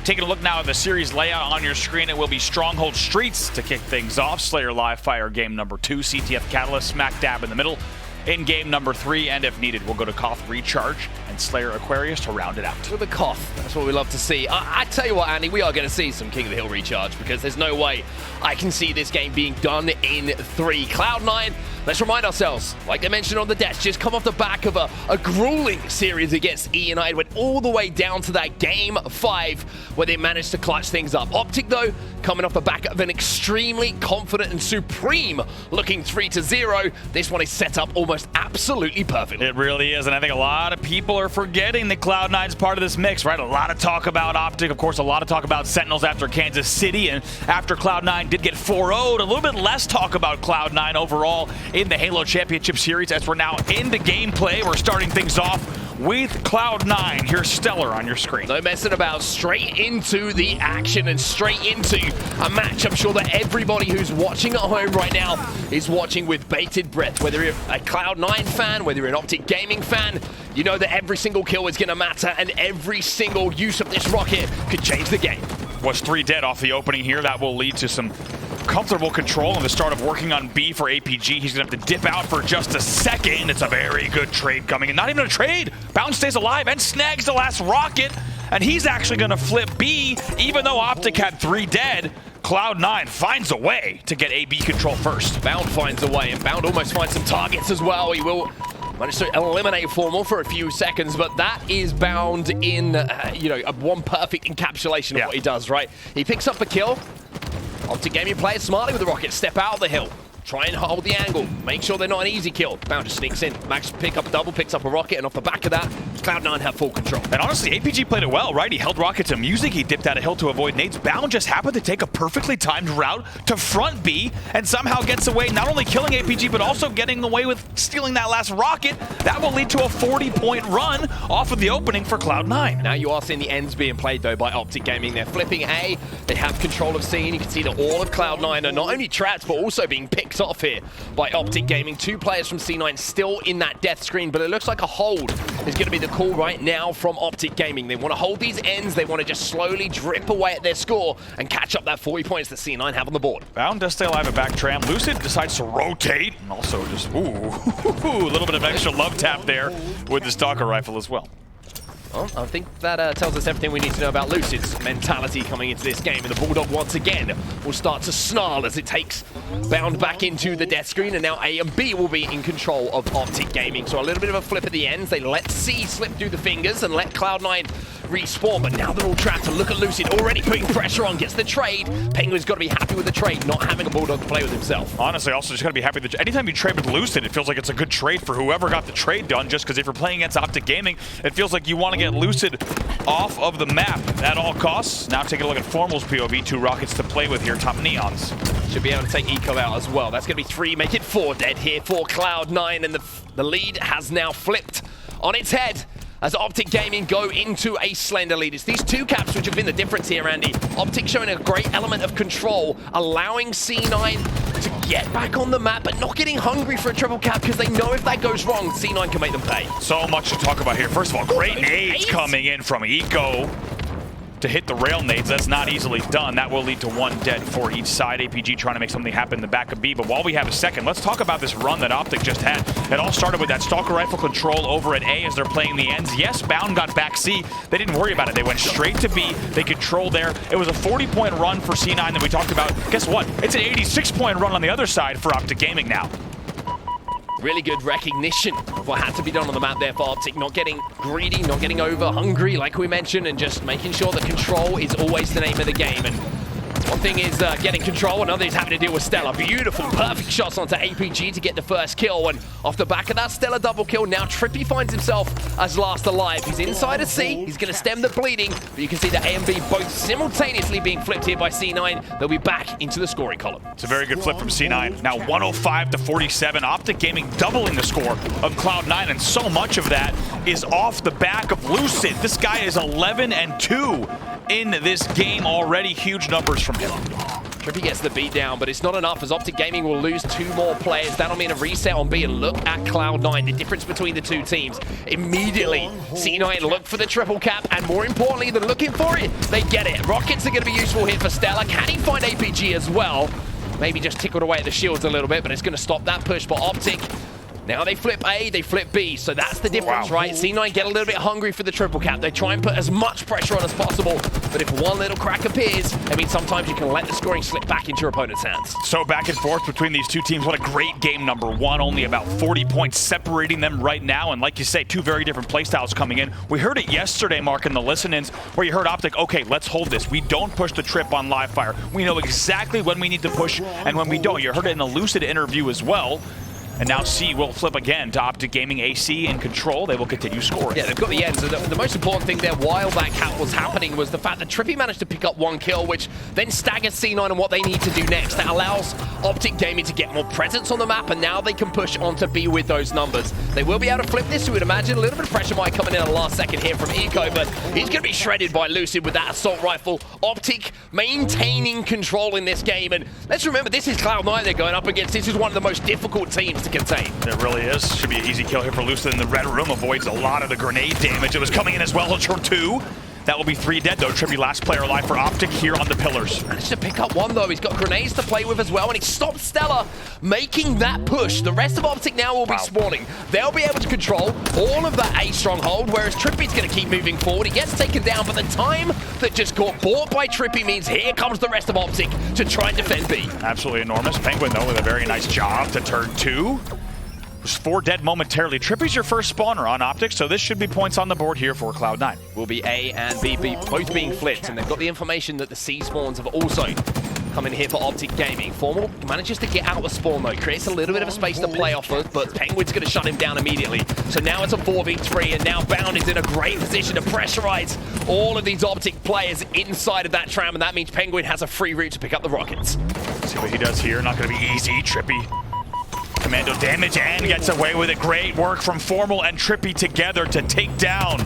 Taking a look now at the series layout on your screen, it will be Strongholds Streets to kick things off. StelluR Live Fire game number 2, CTF Catalyst smack dab in the middle. In game number 3, and if needed, we'll go to KotH Recharge and StelluR Aquarius to round it out. With the KotH, that's what we love to see. I tell you what, Andy, we are going to see some King of the Hill Recharge because there's no way I can see this game being done in 3. Cloud9, let's remind ourselves, like they mentioned on the desk, just come off the back of a grueling series against E United, went all the way down to that game 5 where they managed to clutch things up. Optic, though, coming off the back of an extremely confident and supreme looking 3-0. This one is set up almost absolutely perfectly. It really is, and I think a lot of people are forgetting that Cloud9's part of this mix, right? A lot of talk about Optic, of course, a lot of talk about Sentinels after Kansas City, and after Cloud9 did get 4-0'd, a little bit less talk about Cloud9 overall in the Halo Championship Series as we're now into gameplay. We're starting things off with Cloud9. Here's StelluR on your screen. No messing about, straight into the action and straight into a match I'm sure that everybody who's watching at home right now is watching with bated breath. Whether you're a Cloud9 fan, whether you're an Optic Gaming fan, you know that every single kill is going to matter and every single use of this rocket could change the game. Was 3 dead off the opening here. That will lead to some comfortable control and the start of working on B for APG. He's going to have to dip out for just a second. It's a very good trade coming in. Not even a trade. Bounce stays alive and snags the last rocket. And he's actually going to flip B, even though Optic had 3 dead. Cloud9 finds a way to get AB control first. Bound finds a way, and Bound almost finds some targets as well. He will manage to eliminate Formal for a few seconds, but that is Bound in, one perfect encapsulation of what he does, right? He picks up a kill. Optic Gaming plays smartly with the rocket, step out of the hill. Try and hold the angle. Make sure they're not an easy kill. Bound just sneaks in. Max pick up double, picks up a rocket, and off the back of that, Cloud9 have full control. And honestly, APG played it well, right? He held rocket to music. He dipped out a hill to avoid nades. Bound just happened to take a perfectly timed route to front B and somehow gets away, not only killing APG, but also getting away with stealing that last rocket. That will lead to a 40-point run off of the opening for Cloud9. Now you are seeing the ends being played, though, by Optic Gaming. They're flipping A. They have control of C, and you can see that all of Cloud9 are not only trapped, but also being picked off here by Optic Gaming. 2 players from C9 still in that death screen, but it looks like a hold is going to be the call right now from Optic Gaming. They want to hold these ends. They want to just slowly drip away at their score and catch up that 40 points that C9 have on the board. Bound does stay alive at back tram. Lucid decides to rotate and also just, a little bit of extra love tap there with the Stalker rifle as well. Well, I think that tells us everything we need to know about Lucid's mentality coming into this game. And the Bulldog once again will start to snarl as it takes Bound back into the death screen. And now A and B will be in control of Optic Gaming. So a little bit of a flip at the ends. They let C slip through the fingers and let Cloud9 respawn. But now they're all trapped. And look at Lucid already putting pressure on. Gets the trade. Penguin's got to be happy with the trade, not having a Bulldog play with himself. Honestly, also just got to be happy that anytime you trade with Lucid, it feels like it's a good trade for whoever got the trade done. Just because if you're playing against Optic Gaming, it feels like you want to get Lucid off of the map at all costs. Now taking a look at Formal's POV, 2 rockets to play with here, top Neons. Should be able to take Eco out as well. That's going to be 3, make it 4 dead here for Cloud9, and the lead has now flipped on its head as Optic Gaming go into a slender lead. It's these 2 caps which have been the difference here, Andy. Optic showing a great element of control, allowing C9 to get back on the map, but not getting hungry for a triple cap because they know if that goes wrong, C9 can make them pay. So much to talk about here. First of all, great nades coming in from Eco to hit the rail nades. That's not easily done. That will lead to 1 dead for each side. APG trying to make something happen in the back of B. But while we have a second, let's talk about this run that Optic just had. It all started with that Stalker rifle control over at A as they're playing the ends. Yes, Bound got back C. They didn't worry about it. They went straight to B. They controlled there. It was a 40-point run for C9 that we talked about. Guess what? It's an 86-point run on the other side for Optic Gaming now. Really good recognition of what had to be done on the map there for Optic. Not getting greedy, not getting over hungry, like we mentioned, and just making sure that control is always the name of the game. And one thing is getting control, another is having to deal with StelluR. Beautiful, perfect shots onto APG to get the first kill. And off the back of that StelluR double kill, now TriPPPeY finds himself as last alive. He's inside a C, he's going to stem the bleeding, but you can see that A and B both simultaneously being flipped here by C9. They'll be back into the scoring column. It's a very good flip from C9. Now 105-47. Optic Gaming doubling the score of Cloud9, and so much of that is off the back of Lucid. This guy is 11-2 in this game already. Huge numbers from him. TriPPPeY gets the beat down, but it's not enough as Optic Gaming will lose 2 more players. That'll mean a reset on B, and look at Cloud9, the difference between the 2 teams. Immediately, C9 look for the triple cap, and more importantly than looking for it, they get it. Rockets are going to be useful here for StelluR. Can he find APG as well? Maybe just tickled away at the shields a little bit, but it's going to stop that push for Optic. Now they flip A, they flip B, so that's the difference, right? C9 get a little bit hungry for the triple cap. They try and put as much pressure on as possible, but if one little crack appears, I mean, sometimes you can let the scoring slip back into your opponent's hands. So back and forth between these 2 teams. What a great game, number 1. Only about 40 points separating them right now, and like you say, 2 very different playstyles coming in. We heard it yesterday, Mark, in the listen-ins, where you heard Optic, okay, let's hold this. We don't push the trip on live fire. We know exactly when we need to push and when we don't. You heard it in the Lucid interview as well. And now C will flip again to Optic Gaming AC in control. They will continue scoring. Yeah, they've got the ends. So the most important thing there while that was happening was the fact that TriPPPeY managed to pick up 1 kill, which then staggers C9 on what they need to do next. That allows Optic Gaming to get more presence on the map, and now they can push onto B with those numbers. They will be able to flip this, you would imagine. A little bit of pressure might come in at the last second here from Eco, but he's going to be shredded by Lucid with that assault rifle. Optic maintaining control in this game, and let's remember, this is Cloud9 they're going up against. This is one of the most difficult teams to contain. It really is. Should be an easy kill here for Lucid in the red room. Avoids a lot of the grenade damage. It was coming in as well. He'll turn 2. That will be 3 dead, though. TriPPPeY last player alive for Optic here on the pillars. Managed to pick up 1, though. He's got grenades to play with as well, and he stopped StelluR making that push. The rest of Optic now will be spawning. They'll be able to control all of that A stronghold, whereas TriPPPeY's going to keep moving forward. He gets taken down, but the time that just got bought by TriPPPeY means here comes the rest of Optic to try and defend B. Absolutely enormous. Pznguin, though, with a very nice job to turn 2. 4 dead momentarily. TriPPPeY's your first spawner on Optic, so this should be points on the board here for Cloud9. Will be A and B both being flipped, and they've got the information that the C spawns have also come in here for Optic Gaming. Formal manages to get out of spawn though, creates a little bit of a space to play off of, but Pznguin's going to shut him down immediately. So now it's a 4v3, and now Bound is in a great position to pressurize all of these Optic players inside of that tram, and that means Pznguin has a free route to pick up the rockets. See what he does here. Not going to be easy. TriPPPeY commando damage and gets away with it. Great work from Formal and TriPPPeY together to take down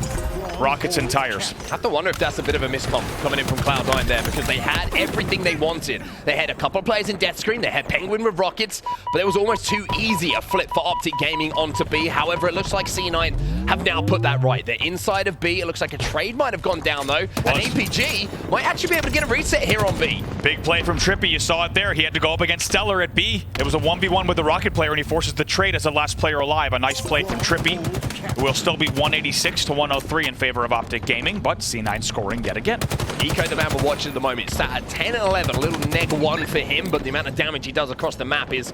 rockets and tires. I have to wonder if that's a bit of a miscom coming in from Cloud9 there, because they had everything they wanted. They had a couple of players in death screen, they had Pznguin with rockets, but it was almost too easy a flip for Optic Gaming onto B. However, it looks like C9 have now put that right. They're inside of B. It looks like a trade might have gone down though, and APG might actually be able to get a reset here on B. Big play from TriPPPeY, you saw it there. He had to go up against StelluR at B. It was a 1v1 with the rocket player, and he forces the trade as the last player alive. A nice play from TriPPPeY. It will still be 186 to 103 in favor of Optic Gaming, but C9 scoring yet again. Eco, the man we're watching at the moment, sat at 10 and 11, a little neg-1 for him, but the amount of damage he does across the map is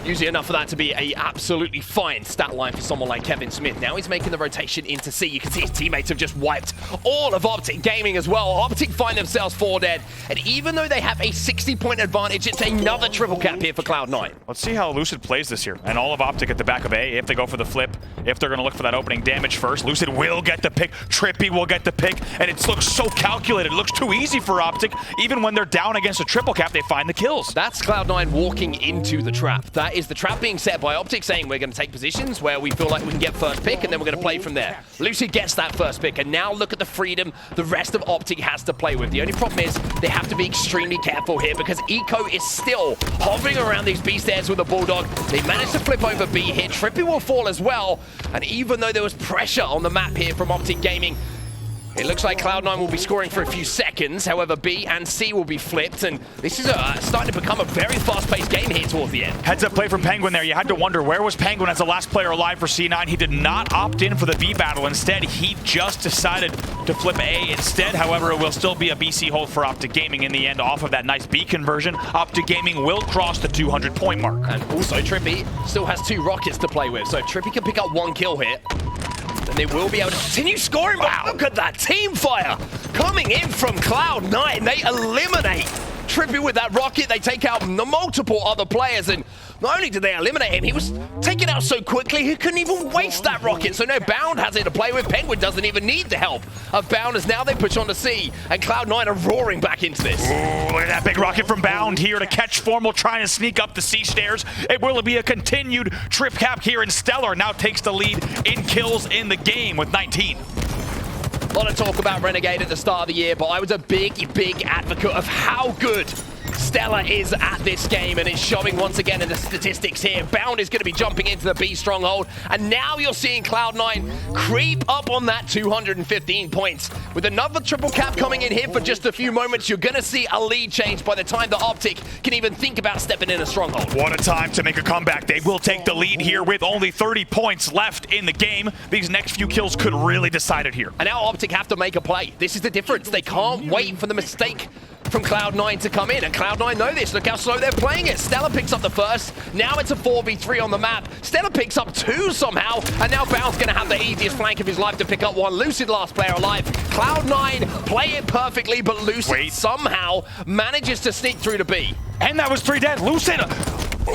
usually enough for that to be a absolutely fine stat line for someone like Kevin Smith. Now he's making the rotation into C. You can see his teammates have just wiped all of Optic Gaming as well. Optic find themselves 4 dead, and even though they have a 60-point advantage, it's another triple cap here for Cloud9. Let's see how Lucid plays this here, and all of Optic at the back of A, if they go for the flip, if they're going to look for that opening damage first. Lucid will get the pick, TriPPPeY will get the pick, and it looks so calculated. It looks too easy for Optic. Even when they're down against a triple cap, they find the kills. That's Cloud9 walking into the trap. That is the trap being set by Optic, saying we're going to take positions where we feel like we can get first pick, and then we're going to play from there. Lucid gets that first pick, and now look at the freedom the rest of Optic has to play with. The only problem is they have to be extremely careful here, because Eco is still hovering around these B stairs with a Bulldog. They managed to flip over B here. TriPPPeY will fall as well, and even though there was pressure on the map here from Optic Gaming, it looks like Cloud9 will be scoring for a few seconds. However, B and C will be flipped, and this is starting to become a very fast-paced game here towards the end. Heads-up play from Pznguin there. You had to wonder, where was Pznguin as the last player alive for C9? He did not opt in for the B battle. Instead, he just decided to flip A instead. However, it will still be a BC hold for Optic Gaming in the end off of that nice B conversion. Optic Gaming will cross the 200-point mark. And also, TriPPPeY still has 2 rockets to play with, so if TriPPPeY can pick up 1 kill here, and they will be able to continue scoring. Wow, look at that team fire coming in from Cloud9. They eliminate TriPPPeY with that rocket. They take out the multiple other players, and not only did they eliminate him, he was taken out so quickly he couldn't even waste that rocket. So now Bound has it to play with. Pznguin doesn't even need the help of Bound, as now they push on to C, and Cloud9 are roaring back into this. Ooh, look at that big rocket from Bound here to catch Formal, trying to sneak up the C stairs. It will be a continued trip cap here, and StelluR now takes the lead in kills in the game with 19. A lot of talk about Renegade at the start of the year, but I was a big advocate of how good StelluR is at this game, and it's showing once again in the statistics here. Bound is going to be jumping into the B stronghold, and now you're seeing Cloud9 creep up on that 215 points. With another triple cap coming in here for just a few moments, you're going to see a lead change by the time that Optic can even think about stepping in a stronghold. What a time to make a comeback. They will take the lead here with only 30 points left in the game. These next few kills could really decide it here. And now Optic have to make a play. This is the difference. They can't wait for the mistake from Cloud9 to come in, and Cloud9 know this. Look how slow they're playing it. StelluR picks up the first. Now it's a 4v3 on the map. StelluR picks up 2 somehow, and now Bound's going to have the easiest flank of his life to pick up 1. Lucid, last player alive. Cloud9 play it perfectly, but Lucid somehow manages to sneak through to B. And that was 3 dead. Lucid,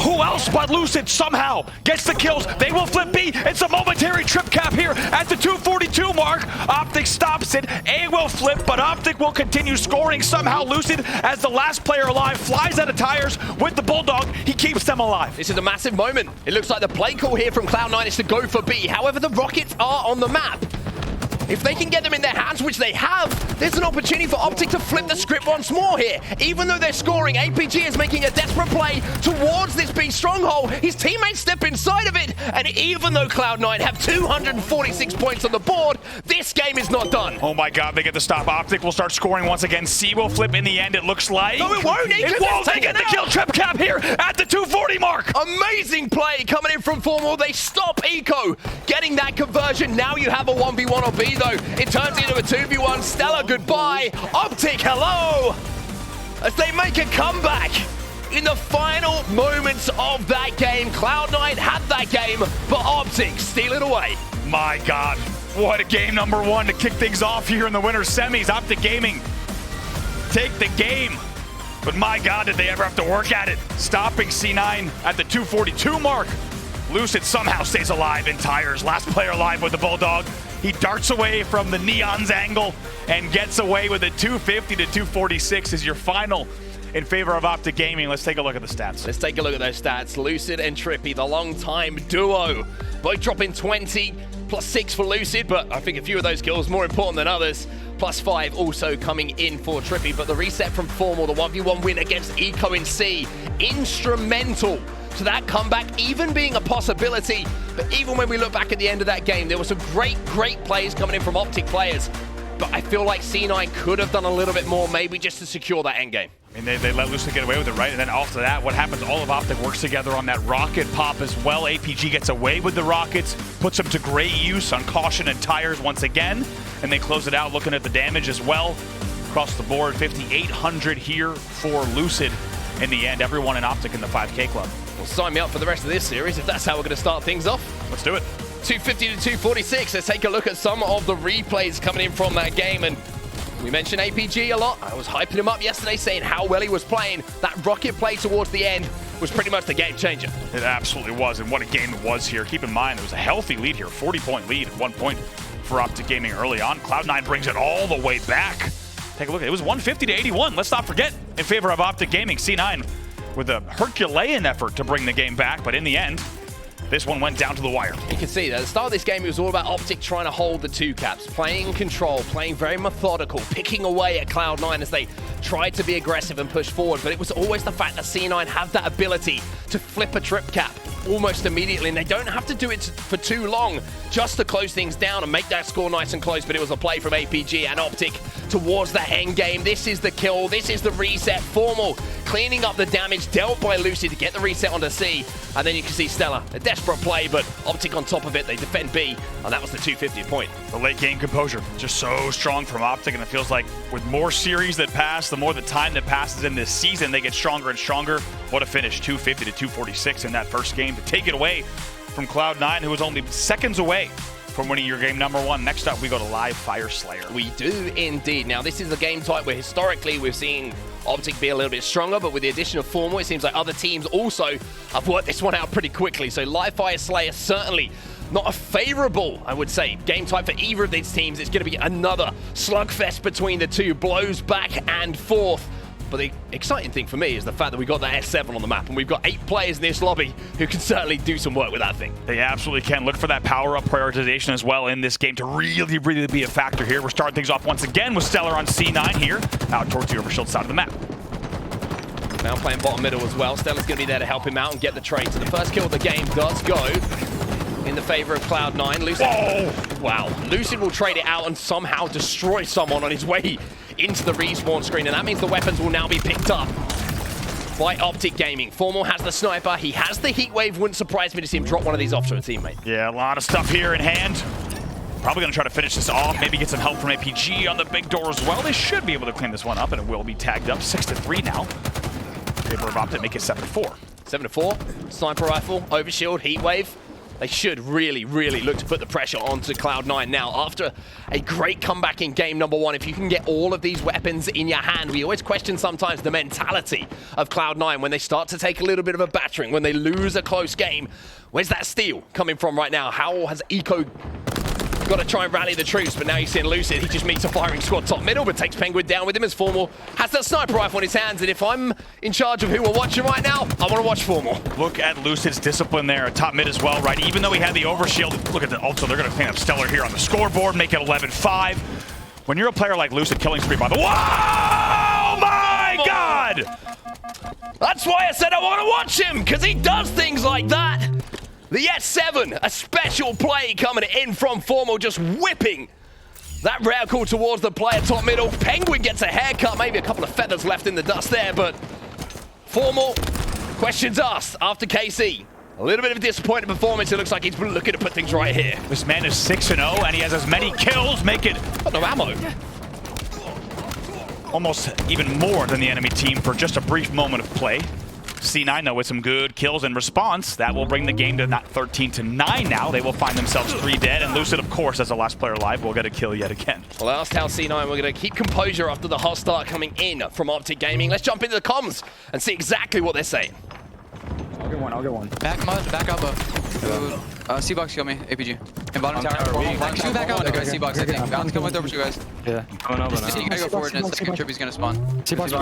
who else but Lucid somehow gets the kills. They will flip B. It's a momentary trip cap here at the 242 mark. Optic stops it. A will flip, but Optic will continue scoring. Somehow Lucid, as the last player alive, flies out of tires with the Bulldog. He keeps them alive. This is a massive moment. It looks like the play call here from Cloud9 is to go for B. However, the Rockets are on the map. If they can get them in their hands, which they have, there's an opportunity for Optic to flip the script once more here. Even though they're scoring, APG is making a desperate play towards this B stronghold. His teammates step inside of it, and even though Cloud9 have 246 points on the board, this game is not done. Oh my god, they get the stop. Optic will start scoring once again. C will flip in the end, it looks like. No, it won't. It won't. They get the kill trip cap here at the 240 mark. Amazing play coming in from Formal. They stop Eco getting that conversion. Now you have a 1v1 on B, though. It turns into a 2v1. StelluR, goodbye. Optic, hello. As they make a comeback in the final moments of that game. Cloud9 had that game, but Optic steal it away. My god, what a game number 1 to kick things off here in the winter semis. Optic Gaming take the game. But my god, did they ever have to work at it. Stopping C9 at the 242 mark. Lucid somehow stays alive in tires. Last player alive with the Bulldog. He darts away from the Neon's angle and gets away with a 250 to 246 is your final in favor of Optic Gaming. Let's take a look at the stats. Let's take a look at those stats. Lucid and TriPPPeY, the long-time duo, both dropping 20, +6 for Lucid, but I think a few of those kills more important than others. +5 also coming in for TriPPPeY, but the reset from Formal, the 1v1 win against Eco in C, instrumental to that comeback even being a possibility. But even when we look back at the end of that game, there were some great plays coming in from Optic players. But I feel like C9 could have done a little bit more, maybe just to secure that end game. I mean, they let Lucid get away with it, right? And then after that, what happens? All of Optic works together on that rocket pop as well. APG gets away with the rockets, puts them to great use on caution and tires once again. And they close it out looking at the damage as well. Across the board, 5,800 here for Lucid. In the end, everyone in Optic in the 5K club. Well, sign me up for the rest of this series if that's how we're going to start things off. Let's do it. 250 to 246. Let's take a look at some of the replays coming in from that game. And we mentioned APG a lot. I was hyping him up yesterday, saying how well he was playing. That rocket play towards the end was pretty much the game changer. It absolutely was, and what a game it was here. Keep in mind, there was a healthy lead here, 40-point lead at 1 point for Optic Gaming early on. Cloud9 brings it all the way back. Take a look. It was 150 to 81. Let's not forget, in favor of Optic Gaming, C9 with a Herculean effort to bring the game back, but in the end, this one went down to the wire. You can see that at the start of this game, it was all about Optic trying to hold the 2 caps, playing control, playing very methodical, picking away at Cloud9 as they tried to be aggressive and push forward. But it was always the fact that C9 have that ability to flip a trip cap almost immediately, and they don't have to do it for too long just to close things down and make that score nice and close. But it was a play from APG and Optic towards the end game. This is the kill, this is the reset. Formal cleaning up the damage dealt by Lucid to get the reset onto C, and then you can see StelluR, a desperate play, but Optic on top of it. They defend B, and that was the 250th point. The late game composure, just so strong from Optic, and it feels like with more series that pass, the more the time that passes in this season, they get stronger and stronger. What a finish, 250 to 246 in that first game to take it away from Cloud9, who was only seconds away from winning your game number 1. Next up, we go to Live Fire Slayer. We do indeed. Now, this is a game type where historically we've seen Optic be a little bit stronger, but with the addition of Formal, it seems like other teams also have worked this one out pretty quickly. So Live Fire Slayer certainly not a favorable, I would say, game type for either of these teams. It's going to be another slugfest between the two, blows back and forth. But the exciting thing for me is the fact that we got that S7 on the map, and we've got 8 players in this lobby who can certainly do some work with that thing. They absolutely can. Look for that power-up prioritization as well in this game to really be a factor here. We're starting things off once again with StelluR on C9 here, out towards the overshield side of the map. Now playing bottom middle as well. StelluR's going to be there to help him out and get the trade. So the first kill of the game does go in the favor of Cloud9. Lucid. Oh, wow. Lucid will trade it out and somehow destroy someone on his way into the respawn screen. And that means the weapons will now be picked up by Optic Gaming. Formal has the sniper. He has the heat wave. Wouldn't surprise me to see him drop one of these off to a teammate. Yeah, a lot of stuff here in hand. Probably going to try to finish this off. Maybe get some help from APG on the big door as well. They should be able to clean this one up, and it will be tagged up. 6-3 now. Favor of Optic make it 7-4. 7-4. Sniper rifle, overshield, heat wave. They should really, really look to put the pressure onto Cloud9 now. After a great comeback in game number 1, if you can get all of these weapons in your hand, we always question sometimes the mentality of Cloud9 when they start to take a little bit of a battering, when they lose a close game. Where's that steal coming from right now? How has Eco got to try and rally the troops? But now you're seeing Lucid. He just meets a firing squad top middle, but takes Pznguin down with him as Formal has that sniper rifle in his hands. And if I'm in charge of who we're watching right now, I want to watch Formal. Look at Lucid's discipline there, top mid as well, right? Even though he had the overshield, look at the also they're going to clean up StelluR here on the scoreboard, make it 11-5. When you're a player like Lucid, killing spree by the whoa, my God! That's why I said I want to watch him, because he does things like that. The S7, a special play coming in from Formal, just whipping that rare call towards the player top middle. Pznguin gets a haircut, maybe a couple of feathers left in the dust there, but Formal questions us after KC. A little bit of a disappointing performance. It looks like he's looking to put things right here. This man is 6-0, and he has as many kills, make it no ammo. Almost even more than the enemy team for just a brief moment of play. C9 though with some good kills in response. That will bring the game to not 13-9 now. They will find themselves 3 dead, and Lucid, of course, as the last player alive, will get a kill yet again. Well, that's how C9 we're going to keep composure after the hot start coming in from Optic Gaming. Let's jump into the comms and see exactly what they're saying. I'll get one. Back mud, back elbow. C-box kill me, APG. And bottom tower. Two back elbow, guys. C-box, I think. Bounce coming with over to you guys. Yeah. You gotta go forward and a second trip he's gonna spawn. C-box.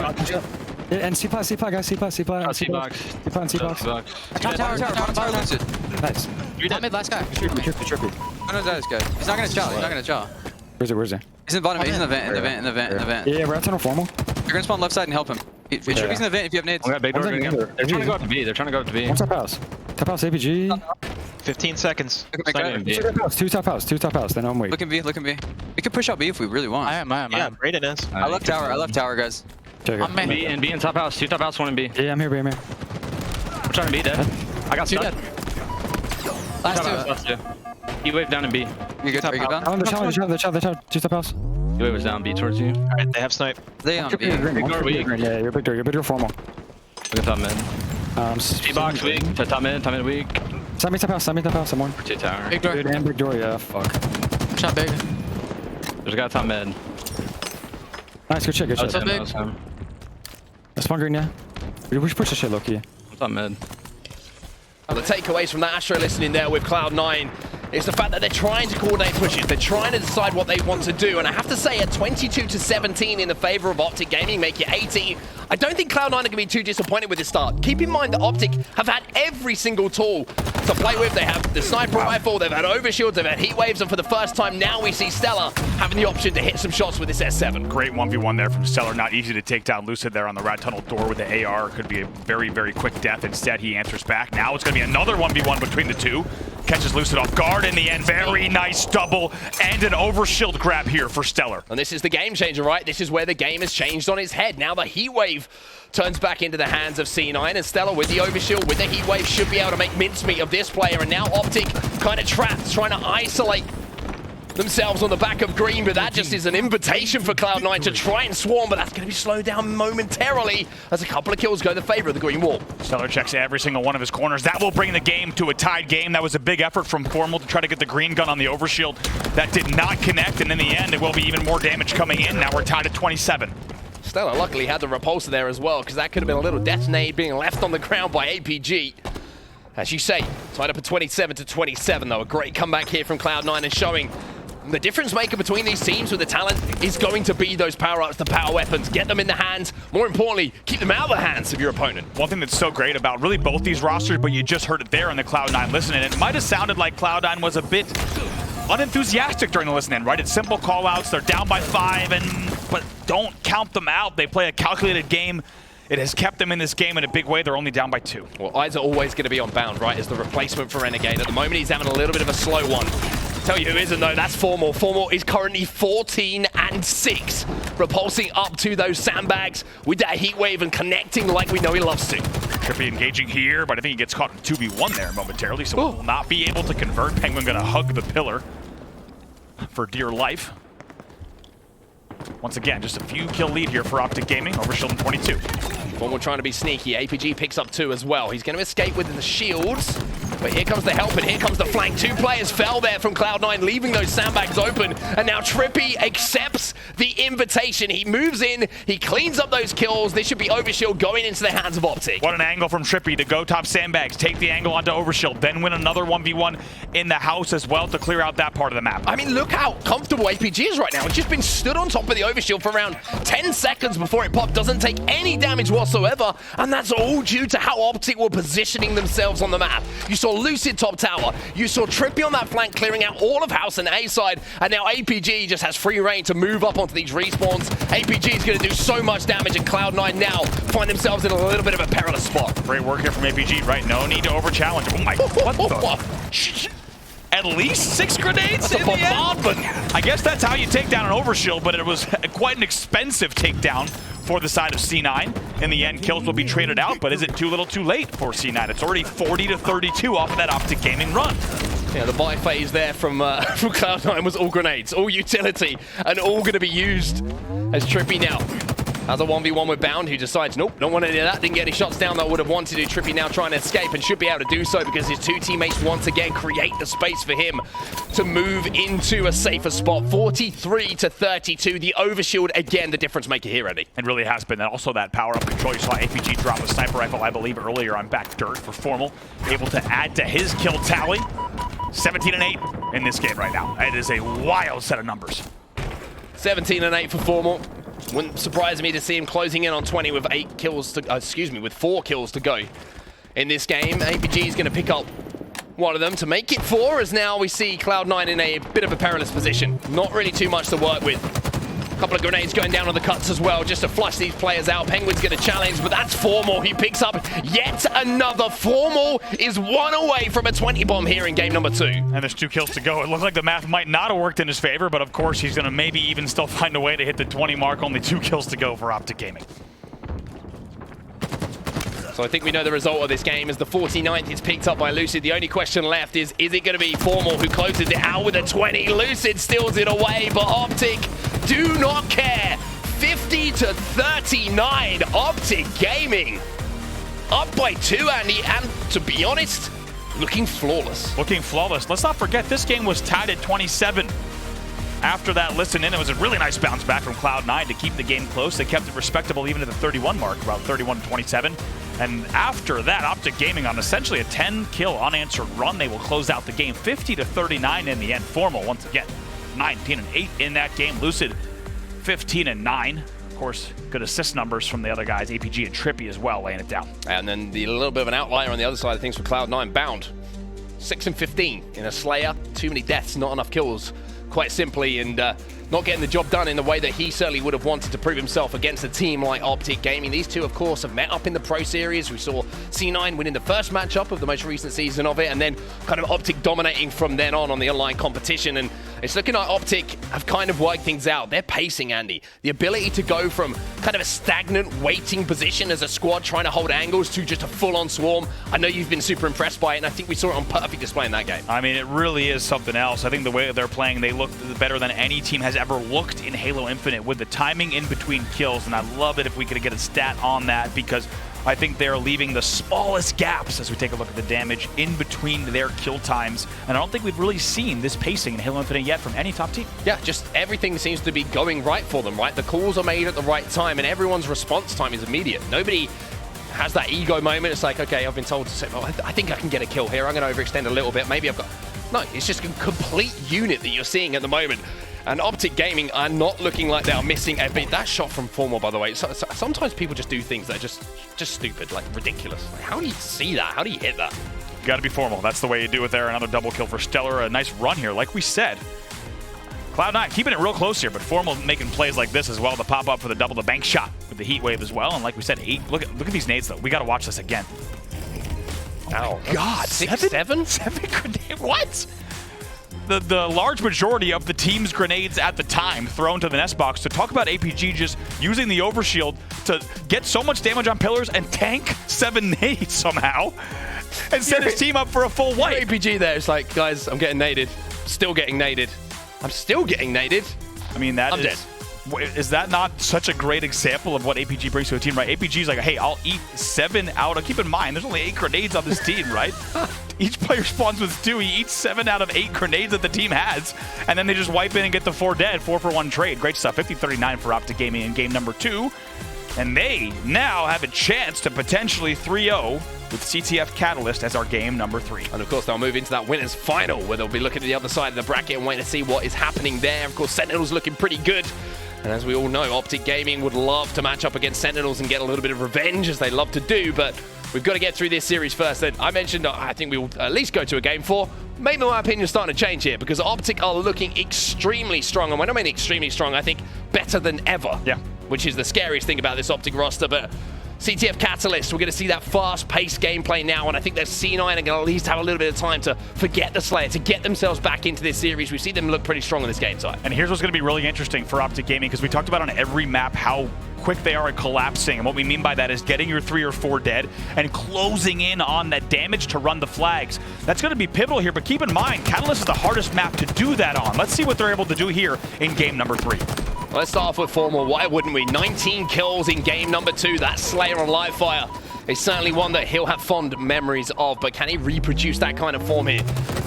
And C-box, guys. C-box. C-box. C-box. Tower, Lucid. Nice. Top mid, last guy. Trippy. I know that is good. He's not gonna chow. Where's it? He's in the bottom. He's in the vent. Yeah, we're at tunnel formal. You're gonna spawn left side and help him. He's in the vent if you have nades. They're trying to go up to B. They're trying to go up to B. One top house. Top house, APG. 15 seconds. Two top house. Then I'm waiting. Look at B. We can push out B if we really want. I am. Yeah, Brayden is. I left tower, guys. I'm B and top house. 2 top house, 1 in B. Yeah, I'm here. I'm trying to B dead. I got 2 dead. Last 2. He waved down in B. You good? Are you good down? Oh, the child. Two top house. He waved down B towards you. Alright, they have snipe. They on B. Yeah, you're big door formal. Look at top mid. C-box weak. Top mid weak. Side me top house, someone. 2 tower. Big door. Dude, and big door, yeah, fuck. Shot big. There's a guy top mid. Nice, good shit. That's big. That's one green, yeah. We should push this shit, low-key. Top mid. Well, the takeaways from that Astro listening there with Cloud9 is the fact that they're trying to coordinate pushes. They're trying to decide what they want to do. And I have to say, at 22-17 in the favor of Optic Gaming, make it 80. I don't think Cloud9 are going to be too disappointed with this start. Keep in mind that Optic have had every single tool to play with. They have the sniper rifle, they've had overshields, they've had heat waves, and for the first time now we see StelluR having the option to hit some shots with this S7. Great 1v1 there from StelluR. Not easy to take down Lucid there on the rat tunnel door with the AR. Could be a very, very quick death. Instead, he answers back. Now it's going to be another 1v1 between the two. Catches Lucid off guard in the end. Very nice double and an overshield grab here for StelluR. And this is the game changer, right? This is where the game has changed on its head. Now the heat wave turns back into the hands of C9, and StelluR with the overshield, with the heat wave, should be able to make mincemeat of this player. And now Optic kind of trapped, trying to isolate themselves on the back of green, but that just is an invitation for Cloud9 to try and swarm, but that's going to be slowed down momentarily as a couple of kills go in the favor of the green wall. StelluR checks every single one of his corners. That will bring the game to a tied game. That was a big effort from Formal to try to get the green gun on the overshield. That did not connect, and in the end, it will be even more damage coming in. Now we're tied at 27. StelluR luckily had the repulsor there as well, because that could have been a little detonate being left on the ground by APG. As you say, tied up at 27-27 though. A great comeback here from Cloud9 and showing the difference maker between these teams with the talent is going to be those power-ups, the power weapons. Get them in the hands. More importantly, keep them out of the hands of your opponent. One thing that's so great about really both these rosters, but you just heard it there in the Cloud9 listening, it might have sounded like Cloud9 was a bit unenthusiastic during the listening, right? It's simple call-outs. They're down by 5, but don't count them out. They play a calculated game. It has kept them in this game in a big way. They're only down by 2. Well, eyes are always going to be on Bound, right, as the replacement for Renegade. At the moment, he's having a little bit of a slow one. Tell you who isn't, though, that's Formor. Formor is currently 14-6, repulsing up to those sandbags with that heat wave and connecting like we know he loves to. TriPPPeY engaging here, but I think he gets caught in 2v1 there momentarily, so will not be able to convert. Pznguin gonna hug the pillar for dear life. Once again, just a few kill lead here for Optic Gaming over Shield in 22. Formor trying to be sneaky. APG picks up 2 as well. He's going to escape with the shields. But here comes the help and here comes the flank. 2 players fell there from Cloud9, leaving those sandbags open. And now TriPPPeY accepts the invitation. He moves in, he cleans up those kills. This should be Overshield going into the hands of Optic. What an angle from TriPPPeY to go top sandbags, take the angle onto Overshield, then win another 1v1 in the house as well to clear out that part of the map. I mean, look how comfortable APG is right now. It's just been stood on top of the Overshield for around 10 seconds before it popped. Doesn't take any damage whatsoever. And that's all due to how Optic were positioning themselves on the map. You saw Lucid top tower. You saw TriPPPeY on that flank clearing out all of house and A side. And now APG just has free reign to move up onto these respawns. APG is going to do so much damage, and Cloud9 now find themselves in a little bit of a perilous spot. Great work here from APG, right? No need to over-challenge. Oh my, what the? At least 6 grenades in the end? I guess that's how you take down an Overshield, but it was quite an expensive takedown for the side of C9. In the end, kills will be traded out, but is it too little too late for C9? It's already 40-32 off of that Optic Gaming run. Yeah, the buy phase there from Cloud9 was all grenades, all utility, and all going to be used as TriPPPeY now has a 1v1 with Bound, who decides, nope, don't want any of that, didn't get any shots down that would have wanted to. TriPPPeY now trying to escape and should be able to do so because his 2 teammates once again create the space for him to move into a safer spot. 43-32, the Overshield, again, the difference maker here, Andy. It really has been. And also that power-up control. You saw APG drop a sniper rifle, I believe, earlier on back dirt for Formal. Able to add to his kill tally. 17-8 in this game right now. It is a wild set of numbers. 17-8 for Formal. Wouldn't surprise me to see him closing in on 20 with 8 kills to, with 4 kills to go in this game. APG is going to pick up one of them to make it 4, as now we see Cloud9 in a bit of a perilous position. Not really too much to work with. A couple of grenades going down on the cuts as well, just to flush these players out. Pznguin's going to challenge, but that's Formal. He picks up yet another. Formal is 1 away from a 20 bomb here in game number 2. And there's 2 kills to go. It looks like the math might not have worked in his favor, but of course he's going to maybe even still find a way to hit the 20 mark. Only 2 kills to go for Optic Gaming. So I think we know the result of this game as the 49th is picked up by Lucid. The only question left is it going to be Formal who closes it out with a 20? Lucid steals it away, but Optic do not care. 50-39, Optic Gaming up by 2, Andy, and to be honest, looking flawless. Looking flawless. Let's not forget this game was tied at 27. After that listen in, it was a really nice bounce back from Cloud9 to keep the game close. They kept it respectable even at the 31 mark, about 31-27. And after that, Optic Gaming on essentially a 10-kill unanswered run, they will close out the game 50-39 in the end. Formal, once again, 19-8 in that game. Lucid, 15-9. Of course, good assist numbers from the other guys, APG and TriPPPeY as well, laying it down. And then the little bit of an outlier on the other side of things for Cloud9, Bound. 6-15 in a Slayer. Too many deaths, not enough kills, quite simply, and not getting the job done in the way that he certainly would have wanted to prove himself against a team like Optic Gaming. These two, of course, have met up in the Pro Series. We saw C9 winning the first matchup of the most recent season of it, and then kind of Optic dominating from then on the online competition. And it's looking like Optic have kind of worked things out. They're pacing, Andy. The ability to go from kind of a stagnant waiting position as a squad trying to hold angles to just a full-on swarm. I know you've been super impressed by it, and I think we saw it on perfect display in that game. I mean, it really is something else. I think the way they're playing, they look better than any team has ever looked in Halo Infinite with the timing in between kills, and I love it if we could get a stat on that, because I think they're leaving the smallest gaps as we take a look at the damage in between their kill times, and I don't think we've really seen this pacing in Halo Infinite yet from any top team. Yeah, just everything seems to be going right for them, right? The calls are made at the right time, and everyone's response time is immediate. Nobody has that ego moment. It's like, okay, I've been told to say, well, I think I can get a kill here. I'm going to overextend a little bit. Maybe I've got... No, it's just a complete unit that you're seeing at the moment. And Optic Gaming are not looking like they are missing a beat. That shot from Formal, by the way, sometimes people just do things that are just stupid, like ridiculous. Like, how do you see that? How do you hit that? Got to be Formal. That's the way you do it there. Another double kill for StelluR. A nice run here, like we said. Cloud9 keeping it real close here, but Formal making plays like this as well to pop up for the double the bank shot with the heat wave as well. And like we said, 8. Look at these nades though. We got to watch this again. Oh God, 6, 7? 7 grenades. What? The large majority of the team's grenades at the time thrown to the nest box. To talk about APG just using the overshield to get so much damage on pillars and tank 7 nades somehow and set his team up for a full wipe. APG there, it's like, guys, I'm getting naded. Still getting naded. I'm still getting naded. I mean, I'm dead. Is that not such a great example of what APG brings to a team, right? APG's like, hey, I'll eat 7 out of... Keep in mind, there's only 8 grenades on this team, right? Each player spawns with 2. He eats 7 out of 8 grenades that the team has, and then they just wipe in and get the 4 dead. 4-for-1 trade. Great stuff. 50-39 for Optic Gaming in game number 2. And they now have a chance to potentially 3-0 with CTF Catalyst as our game number 3. And of course, they'll move into that winners final, where they'll be looking at the other side of the bracket and waiting to see what is happening there. Of course, Sentinel's looking pretty good. And as we all know, Optic Gaming would love to match up against Sentinels and get a little bit of revenge, as they love to do, but we've got to get through this series first. And I mentioned I think we will at least go to a game 4. Maybe my opinion is starting to change here, because Optic are looking extremely strong. And when I mean extremely strong, I think better than ever. Yeah. Which is the scariest thing about this Optic roster. But CTF Catalyst, we're going to see that fast-paced gameplay now, and I think that C9 are going to at least have a little bit of time to forget the Slayer, to get themselves back into this series. We see them look pretty strong on this game side. And here's what's going to be really interesting for Optic Gaming, because we talked about on every map how quick they are at collapsing, and what we mean by that is getting your 3 or 4 dead and closing in on that damage to run the flags. That's going to be pivotal here, but keep in mind, Catalyst is the hardest map to do that on. Let's see what they're able to do here in game number 3. Let's start off with Formal. Why wouldn't we? 19 kills in game number 2. That Slayer on live fire is certainly one that he'll have fond memories of, but can he reproduce that kind of form here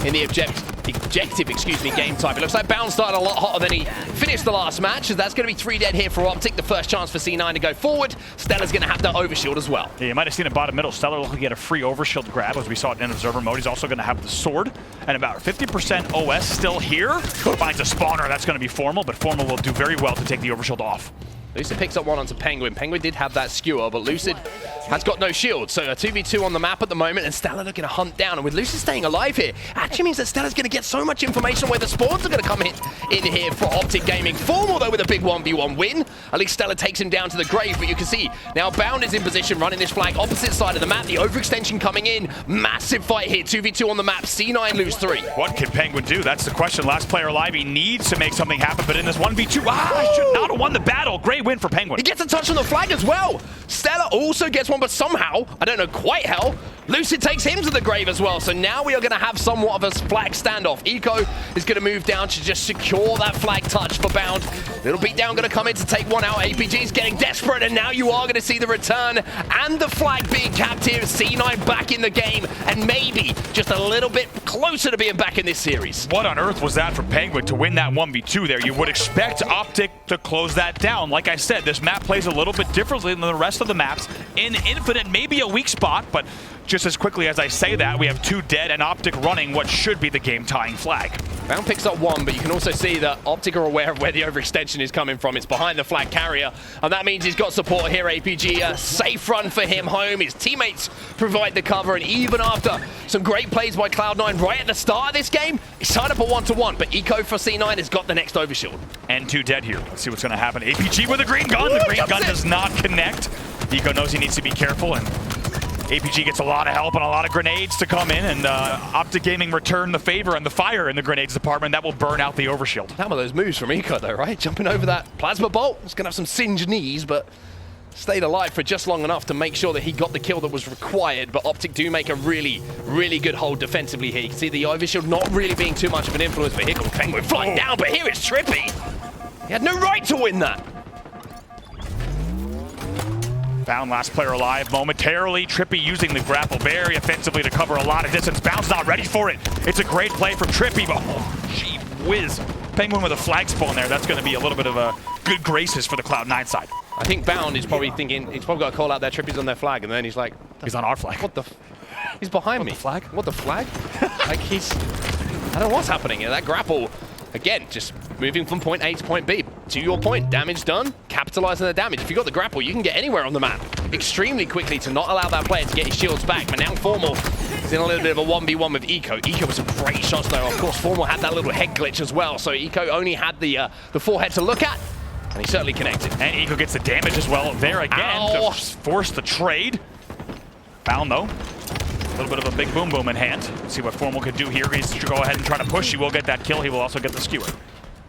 in the objective game type? It looks like Bound started a lot hotter than he finished the last match, as that's going to be 3 dead here for Optic. The first chance for C9 to go forward. StelluR's going to have that overshield as well. Yeah, you might have seen it bottom middle. StelluR looking to get a free overshield grab, as we saw it in observer mode. He's also going to have the sword, and about 50% OS still here. Finds a spawner. That's going to be Formal, but Formal will do very well to take the overshield off. Lucid picks up one onto Pznguin. Pznguin did have that skewer, but Lucid has got no shield. So a 2v2 on the map at the moment, and StelluR looking to hunt down. And with Lucid staying alive here, actually means that StelluR's going to get so much information where the spawns are going to come in here for Optic Gaming. Formal, though, with a big 1v1 win. At least StelluR takes him down to the grave, but you can see now Bound is in position, running this flag opposite side of the map. The overextension coming in. Massive fight here. 2v2 on the map. C9 lose 3. What can Pznguin do? That's the question. Last player alive. He needs to make something happen, but in this 1v2, I should not have won the battle. Great win for Pznguin. He gets a touch on the flag as well. StelluR also gets one, but somehow, I don't know quite how, Lucid takes him to the grave as well. So now we are going to have somewhat of a flag standoff. Eco is going to move down to just secure that flag touch for Bound. Little beatdown going to come in to take one out. APG's getting desperate, and now you are going to see the return and the flag being capped here. C9 back in the game, and maybe just a little bit closer to being back in this series. What on earth was that for Pznguin to win that 1v2 there? You would expect Optic to close that down. Like I said, this map plays a little bit differently than the rest of the maps. In Infinite, maybe a weak spot, but just as quickly as I say that, we have 2 dead and Optic running what should be the game-tying flag. Bound picks up 1, but you can also see that Optic are aware of where the overextension is coming from. It's behind the flag carrier, and that means he's got support here. APG, a safe run for him home. His teammates provide the cover, and even after some great plays by Cloud9 right at the start of this game, it's tied up a 1-to-1, but Eco for C9 has got the next overshield. And 2 dead here. Let's see what's going to happen. APG with a green gun. The green gun does not connect. Eco knows he needs to be careful, and APG gets a lot of help and a lot of grenades to come in, and Optic Gaming return the favor and the fire in the grenades department. That will burn out the overshield. Some of those moves from Eco though, right? Jumping over that plasma bolt. It's going to have some singed knees, but stayed alive for just long enough to make sure that he got the kill that was required. But Optic do make a really, really good hold defensively here. You can see the overshield not really being too much of an influence, but here comes Pznguin flying down, but here is TriPPPeY. He had no right to win that. Bound last player alive momentarily. TriPPPeY using the grapple very offensively to cover a lot of distance. Bound's not ready for it. It's a great play from TriPPPeY, but oh, gee whiz. Pznguin with a flag spawn there. That's going to be a little bit of a good graces for the Cloud9 side. I think Bound is probably thinking, he's probably got to call out their TriPPPeY's on their flag, and then he's like, he's on our flag. What the he's behind me. The flag? What the flag? Like he's, I don't know what's happening here. That grapple, again, just moving from point A to point B. To your point, damage done. capitalize on the damage. If you've got the grapple, you can get anywhere on the map extremely quickly to not allow that player to get his shields back. But now Formal is in a little bit of a 1v1 with Eco. Eco with some great shots though. Of course, Formal had that little head glitch as well, so Eco only had the forehead to look at, and he certainly connected. And Eco gets the damage as well there again to force the trade. Found though. A little bit of a big boom boom in hand. Let's see what Formal can do here. He's to go ahead and try to push. He will get that kill. He will also get the skewer.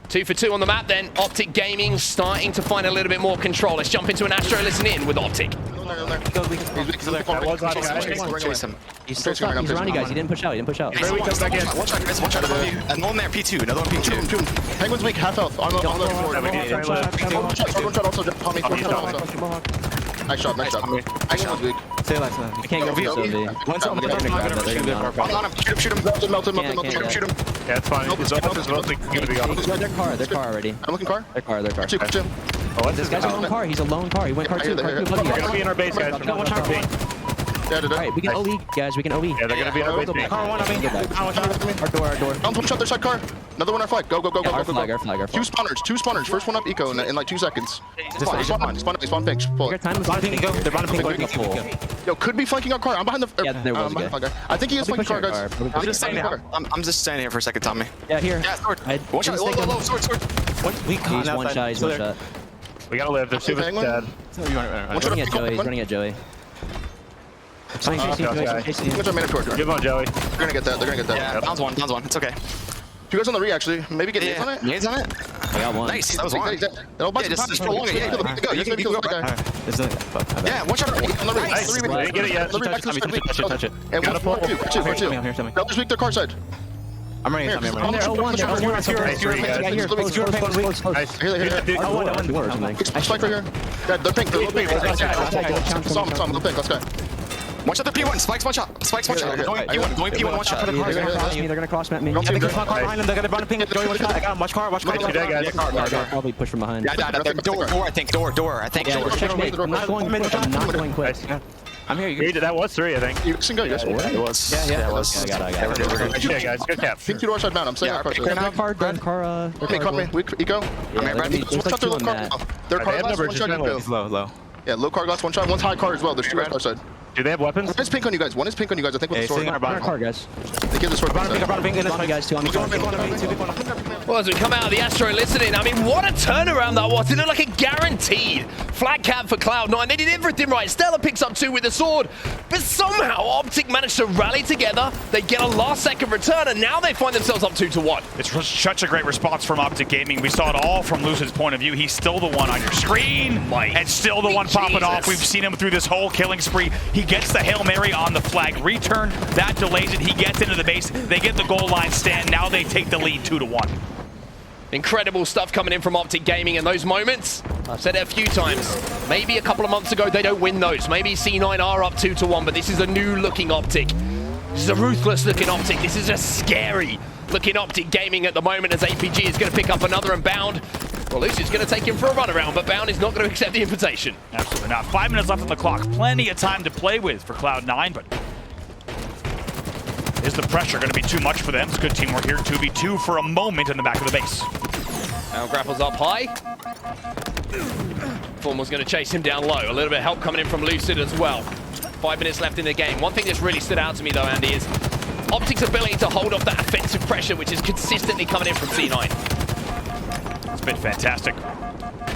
2 for 2 on the map then. Optic Gaming starting to find a little bit more control. Let's jump into an Astro listen in with Optic. Chase him. He's still stuck. He's around you guys. He didn't push out. Watch out, guys. Watch out above you. And one there, P2. Another one, P2. Penguin's weak, half health. On the shot also. Nice shot. Nice shot. Weak. Stay alive. I can't go for Sylvie. Once I'm gonna grab that, they're gonna be on him. Shoot him. Melt him. Shoot him. Yeah, it's fine. Their car already. I'm looking car. Their car. Two. Oh, This guy's a lone car. He's a lone car. He went car 2. They're gonna be in our base, guys. Yeah, did Alright, we can OE, guys. We can OE. Yeah, they're gonna be in our base. Car one on me. Our door. One shot their side car. Another one our flag. Go. Our flag. Two spawners. First one up eco in like 2 seconds. Spawn pink. Pull it. They're running pink. Yo, could be flanking our car. I'm behind the. Yeah, there was a guy. I think he is flanking car, guys. I'm just standing here for a second, Tommy. Yeah, here. Yeah, sword. Watch out. Low, sword. He's one shot. He's one shot. We gotta live. They're super dead. He's running at Joey. Chasing Joey. Give on Joey. They're gonna get that. Yeah, down's one. It's okay. You guys on the re actually. Maybe get nades on it. Nades on it? I got one. Nice. That was one. Yeah, just prolong it. Yeah, go. You can kill the guy. Yeah, watch out. On the re. Nice. I didn't get it yet. Touch it. And one, two. Now just weak their car side. I'm running. Here, spike right here. Yeah, they're pink. Saw him. Let's go. Watch out the P1. Spikes one shot. Going P1 one shot. They're gonna cross me. They're gonna run a ping. Joey, I got him. Watch car. Probably push from behind. Yeah, door. I think door. I'm not going quick. I'm here. That was 3, I think. You can go, yes. It was. Yeah, I got it. Yeah, guys. Good cap. Pink door side down. I'm saying our car. Hey, caught me. Eco. Their car glass one shot. Low. Yeah, low car glass one shot. One's high car as well. There's 2 red side. Do they have weapons? One is pink on you guys. I think with the sword. Car, guys. They give the sword. Guys, too. Well, as we come out of the Astro listening, I mean, what a turnaround that was. It looked like a guaranteed flag cap for Cloud9. They did everything right. StelluR picks up 2 with the sword, but somehow Optic managed to rally together. They get a last-second return, and now they find themselves up 2-1. It's such a great response from Optic Gaming. We saw it all from Lucid's point of view. He's still the one on your screen, and still the one popping off. We've seen him through this whole killing spree. He gets the Hail Mary on the flag return. That delays it. He gets into the base. They get the goal line stand. Now they take the lead 2-1. Incredible stuff coming in from Optic Gaming in those moments. I've said it a few times. Maybe a couple of months ago, they don't win those. Maybe C9 are up 2-1, but this is a new-looking Optic. This is a ruthless-looking Optic. This is a scary-looking Optic Gaming at the moment as APG is going to pick up another and Bound. Well, Lucid's going to take him for a run around, but Bound is not going to accept the invitation. Absolutely not. 5 minutes left on the clock. Plenty of time to play with for Cloud9, but is the pressure going to be too much for them? It's good teamwork here. 2v2 for a moment in the back of the base. Now grapples up high. Formal's going to chase him down low. A little bit of help coming in from Lucid as well. 5 minutes left in the game. One thing that's really stood out to me though, Andy, is Optic's ability to hold off that offensive pressure, which is consistently coming in from C9. It's been fantastic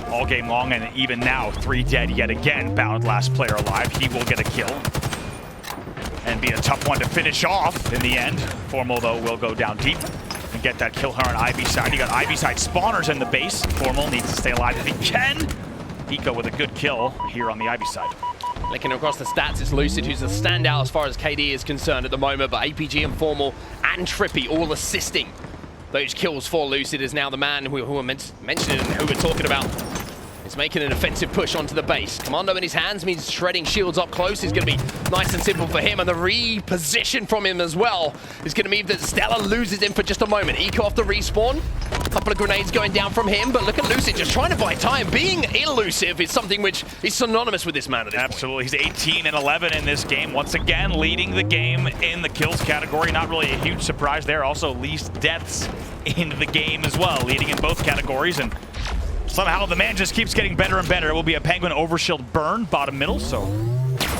all game long, and even now, 3 dead yet again. Bound, last player alive. He will get a kill and be a tough one to finish off in the end. Formal, though, will go down deep and get that kill here on Ivy side. You got Ivy side spawners in the base. Formal needs to stay alive if he can. Eco with a good kill here on the Ivy side. Looking across the stats, it's Lucid who's the standout as far as KD is concerned at the moment, but APG and Formal and TriPPPeY all assisting those kills for Lucid is now the man who we're mentioning and who we're talking about. He's making an offensive push onto the base. Commando in his hands means shredding shields up close is going to be nice and simple for him, and the reposition from him as well is going to mean that StelluR loses him for just a moment. Eco off the respawn. A couple of grenades going down from him, but look at Lucid just trying to buy time. Being elusive is something which is synonymous with this man at this Absolutely. Point. He's 18 and 11 in this game. Once again, leading the game in the kills category. Not really a huge surprise there. Also, least deaths in the game as well, leading in both categories. And Somehow the man just keeps getting better and better. It will be a Pznguin overshield burn, bottom middle, so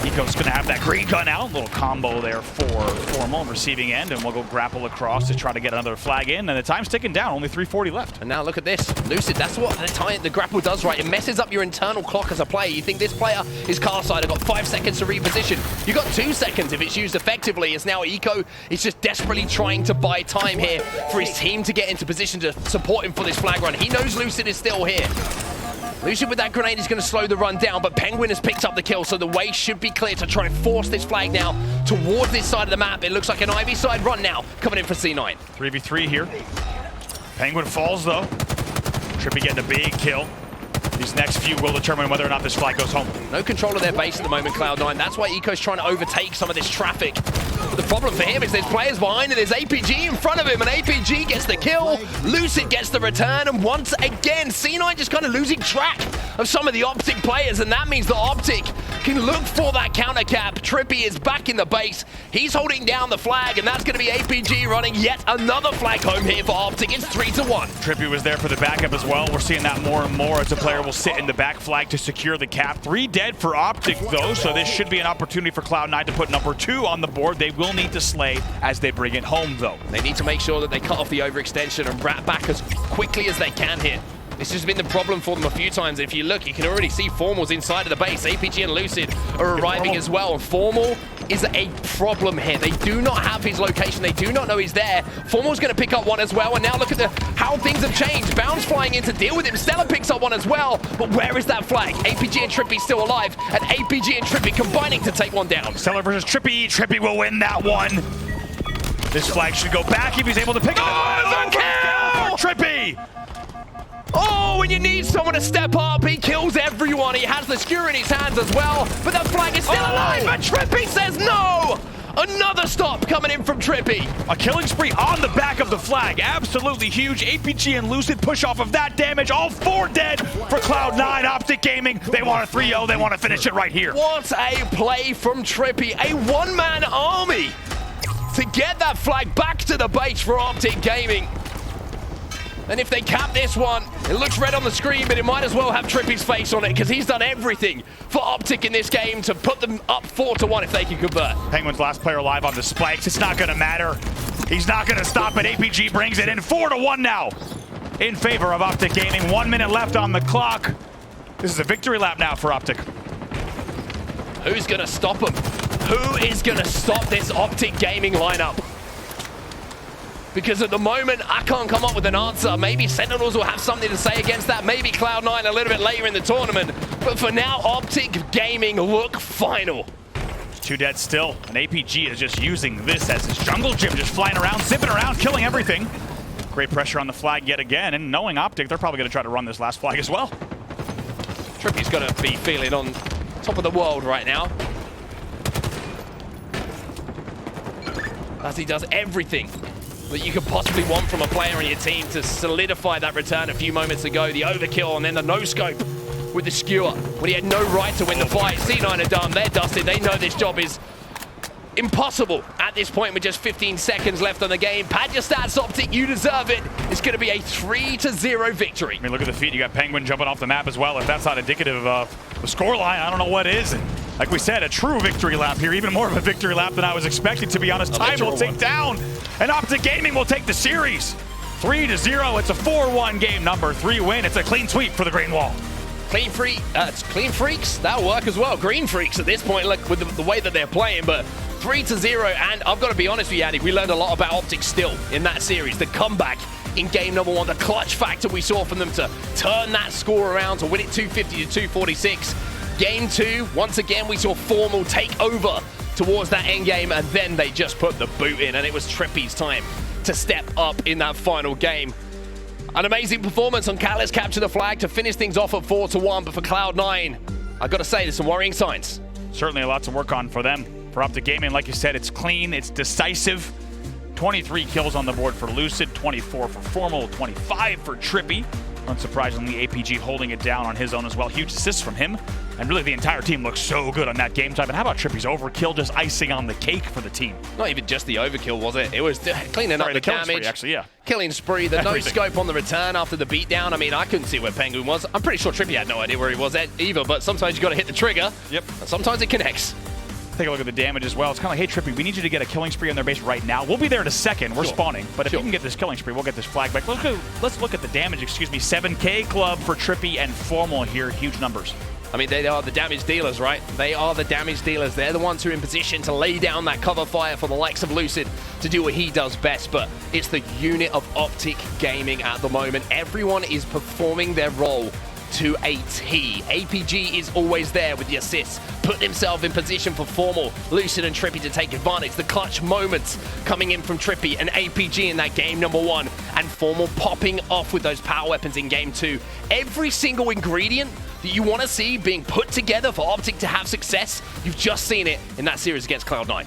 Eco's gonna have that green gun out. Little combo there for Formal receiving end, and we'll go grapple across to try to get another flag in, and the time's ticking down, only 3:40 left. And now look at this. Lucid, that's what the grapple does, right? It messes up your internal clock as a player. You think this player is car side, got 5 seconds to reposition. You got 2 seconds if it's used effectively, as now Eco is just desperately trying to buy time here for his team to get into position to support him for this flag run. He knows Lucid is still here. Lucid with that grenade is going to slow the run down, but Pznguin has picked up the kill, so the way should be clear to try and force this flag now towards this side of the map. It looks like an Ivy side run now coming in for C9. 3v3 here. Pznguin falls though. TriPPPeY getting a big kill. These next few will determine whether or not this flag goes home. No control of their base at the moment, Cloud9. That's why Eco's trying to overtake some of this traffic. But the problem for him is there's players behind and there's APG in front of him, and APG gets the kill. Lucid gets the return, and once again, C9 just kind of losing track of some of the Optic players, and that means that Optic can look for that counter cap. TriPPPeY is back in the base. He's holding down the flag, and that's going to be APG running yet another flag home here for Optic. It's 3-1. TriPPPeY was there for the backup as well. We're seeing that more and more as a player will sit in the back flag to secure the cap. 3 dead for Optic though, so this should be an opportunity for Cloud9 to put number 2 on the board. They will need to slay as they bring it home though. They need to make sure that they cut off the overextension and wrap back as quickly as they can here. This has been the problem for them a few times. If you look, you can already see Formal's inside of the base. APG and Lucid are arriving as well. Formal is a problem here. They do not have his location. They do not know he's there. Formal's going to pick up one as well. And now look at how things have changed. Bounce flying in to deal with him. StelluR picks up one as well. But where is that flag? APG and TriPPPeY still alive. And APG and TriPPPeY combining to take one down. StelluR versus TriPPPeY. TriPPPeY will win that one. This flag should go back if he's able to pick it up. Oh, TriPPPeY! Oh, when you need someone to step up, he kills everyone. He has the skewer in his hands as well, but that flag is still alive, and TriPPPeY says no! Another stop coming in from TriPPPeY. A killing spree on the back of the flag. Absolutely huge. APG and Lucid push off of that damage. All 4 dead for Cloud9. Optic Gaming, they want a 3-0. They want to finish it right here. What a play from TriPPPeY. A one-man army to get that flag back to the base for Optic Gaming. And if they cap this one, it looks red on the screen, but it might as well have TriPPPeY's face on it because he's done everything for Optic in this game to put them up 4-1 if they can convert. Pznguin's last player alive on the spikes. It's not going to matter. He's not going to stop it. APG brings it in 4-1 now in favor of Optic Gaming. 1 minute left on the clock. This is a victory lap now for Optic. Who's going to stop him? Who is going to stop this Optic Gaming lineup? Because at the moment, I can't come up with an answer. Maybe Sentinels will have something to say against that. Maybe Cloud9 a little bit later in the tournament. But for now, Optic Gaming look final. 2 dead still. And APG is just using this as his jungle gym, just flying around, zipping around, killing everything. Great pressure on the flag yet again. And knowing Optic, they're probably going to try to run this last flag as well. TriPPPeY's going to be feeling on top of the world right now, as he does everything that you could possibly want from a player on your team to solidify that return a few moments ago. The overkill and then the no-scope with the skewer when he had no right to win the fight. C9 are done. They're dusted. They know this job is impossible at this point with just 15 seconds left on the game. Pad your stats, Optic. You deserve it. It's going to be a 3-0 victory. I mean, look at the feed. You got Pznguin jumping off the map as well. If that's not indicative of the scoreline, I don't know what is. Like we said, a true victory lap here. Even more of a victory lap than I was expecting, to be honest. Time will take down, and Optic Gaming will take the series. 3-0. It's a 4-1 game. Number 3 win. It's a clean sweep for the Green Wall. Clean freaks. That'll work as well. Green freaks at this point, look, with the way that they're playing, but 3-0. And I've got to be honest with you, Addy, we learned a lot about Optic still in that series. The comeback in game number 1, the clutch factor we saw from them to turn that score around to win it 250 to 246. Game 2, once again, we saw Formal take over towards that end game, and then they just put the boot in, and it was TriPPPeY's time to step up in that final game. An amazing performance on Catalyst, capture the flag to finish things off at 4-1, but for Cloud9, I've got to say, there's some worrying signs. Certainly a lot to work on for them. For Optic Gaming, like you said, it's clean, it's decisive. 23 kills on the board for Lucid, 24 for Formal, 25 for TriPPPeY. Unsurprisingly, APG holding it down on his own as well. Huge assists from him. And really, the entire team looks so good on that game type. And how about Trippy's overkill, just icing on the cake for the team? Not even just the overkill, was it? It was cleaning up the killing damage. spree, actually, yeah. Killing spree, the Everything. no-scope on the return after the beatdown. I mean, I couldn't see where Pznguin was. I'm pretty sure Trippy had no idea where he was at either, but sometimes you got to hit the trigger. Yep. And sometimes it connects. Take a look at the damage as well. It's kind of like, hey, Trippy, we need you to get a killing spree on their base right now. We'll be there in a second. We're spawning. But if you can get this killing spree, we'll get this flag back. Let's look at the damage, 7K club for Trippy and Formal here. Huge numbers. I mean, they are the damage dealers, right? They are the damage dealers. They're the ones who are in position to lay down that cover fire for the likes of Lucid to do what he does best. But it's the unit of Optic Gaming at the moment. Everyone is performing their role to a T. APG is always there with the assists, putting himself in position for Formal, Lucid and Trippy to take advantage. The clutch moments coming in from Trippy and APG in that game number 1, and Formal popping off with those power weapons in game 2. Every single ingredient that you want to see being put together for Optic to have success, you've just seen it in that series against Cloud9.